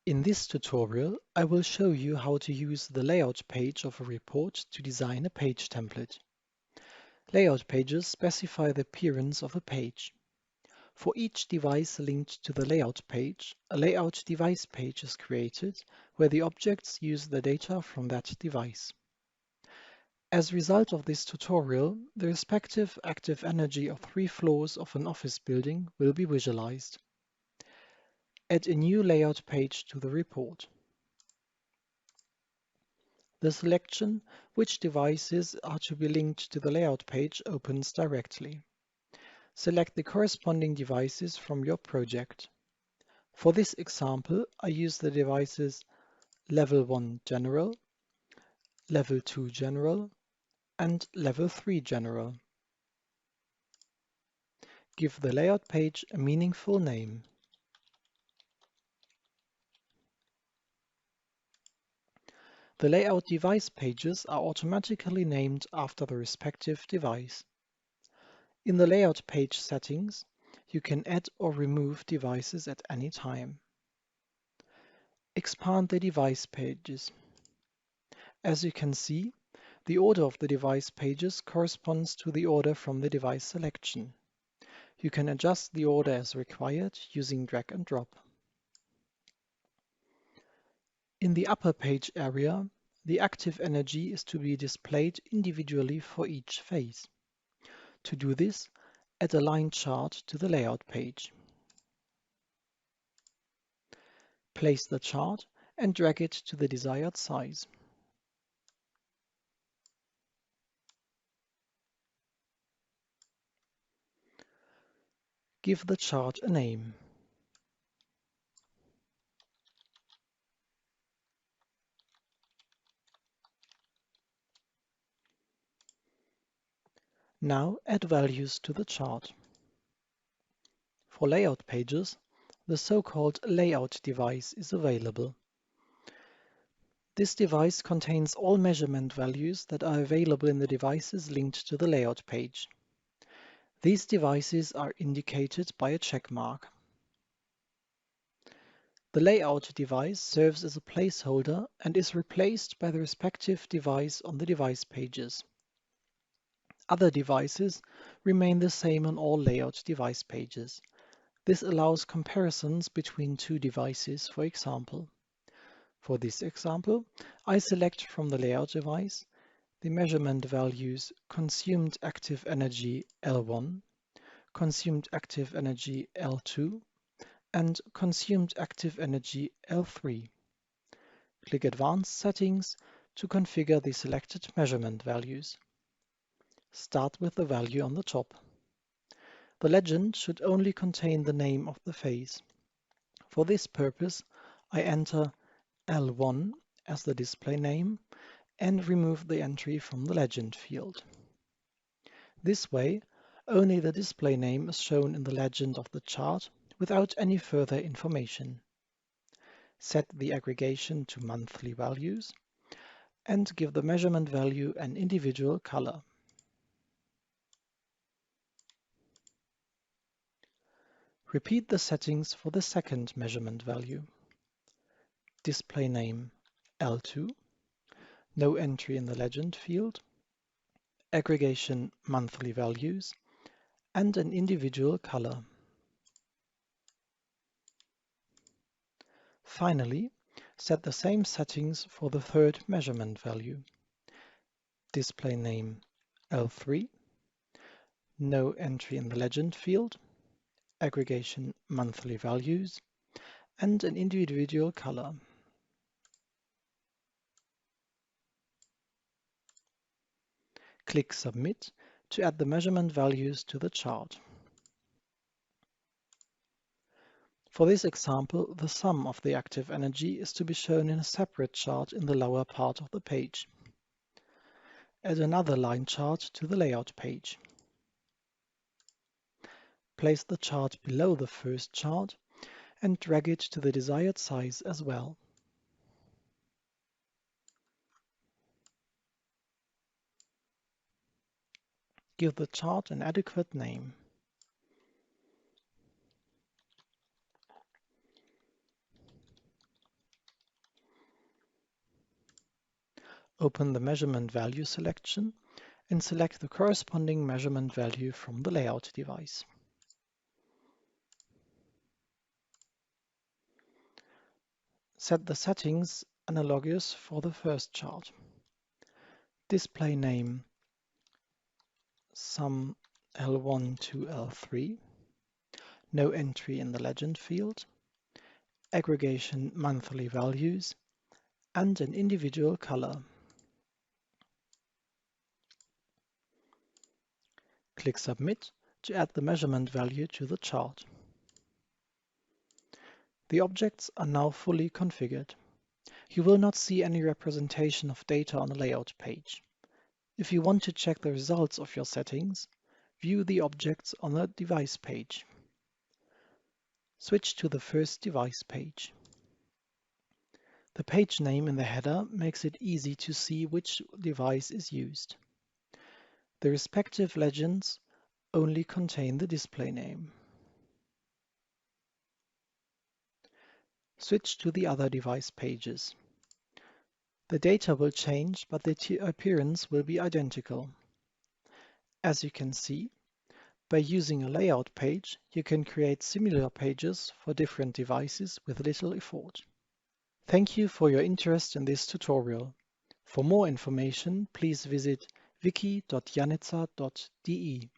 In this tutorial, I will show you how to use the layout page of a report to design a page template. Layout pages specify the appearance of a page. For each device linked to the layout page, a layout device page is created where the objects use the data from that device. As a result of this tutorial, the respective active energy of 3 floors of an office building will be visualized. Add a new layout page to the report. The selection which devices are to be linked to the layout page opens directly. Select the corresponding devices from your project. For this example, I use the devices Level 1 General, Level 2 General, and Level 3 General. Give the layout page a meaningful name. The layout device pages are automatically named after the respective device. In the layout page settings, you can add or remove devices at any time. Expand the device pages. As you can see, the order of the device pages corresponds to the order from the device selection. You can adjust the order as required using drag and drop. In the upper page area, the active energy is to be displayed individually for each phase. To do this, add a line chart to the layout page. Place the chart and drag it to the desired size. Give the chart a name. Now add values to the chart. For layout pages, the so-called layout device is available. This device contains all measurement values that are available in the devices linked to the layout page. These devices are indicated by a check mark. The layout device serves as a placeholder and is replaced by the respective device on the device pages. Other devices remain the same on all layout device pages. This allows comparisons between two devices, for example. For this example, I select from the layout device the measurement values consumed active energy L1, consumed active energy L2, and consumed active energy L3. Click Advanced Settings to configure the selected measurement values. Start with the value on the top. The legend should only contain the name of the phase. For this purpose, I enter L1 as the display name and remove the entry from the legend field. This way, only the display name is shown in the legend of the chart without any further information. Set the aggregation to monthly values and give the measurement value an individual color. Repeat the settings for the second measurement value. Display name L2, no entry in the legend field, aggregation monthly values, and an individual color. Finally, set the same settings for the third measurement value. Display name L3, no entry in the legend field, aggregation monthly values, and an individual color. Click Submit to add the measurement values to the chart. For this example, the sum of the active energy is to be shown in a separate chart in the lower part of the page. Add another line chart to the layout page. Place the chart below the first chart and drag it to the desired size as well. Give the chart an adequate name. Open the measurement value selection and select the corresponding measurement value from the layout device. Set the settings analogous for the first chart. Display name sum L1 to L3. No entry in the legend field. Aggregation monthly values and an individual color. Click Submit to add the measurement value to the chart. The objects are now fully configured. You will not see any representation of data on the layout page. If you want to check the results of your settings, view the objects on the device page. Switch to the first device page. The page name in the header makes it easy to see which device is used. The respective legends only contain the display name. Switch to the other device pages. The data will change, but the appearance will be identical. As you can see, by using a layout page, you can create similar pages for different devices with little effort. Thank you for your interest in this tutorial. For more information, please visit wiki.janitza.de.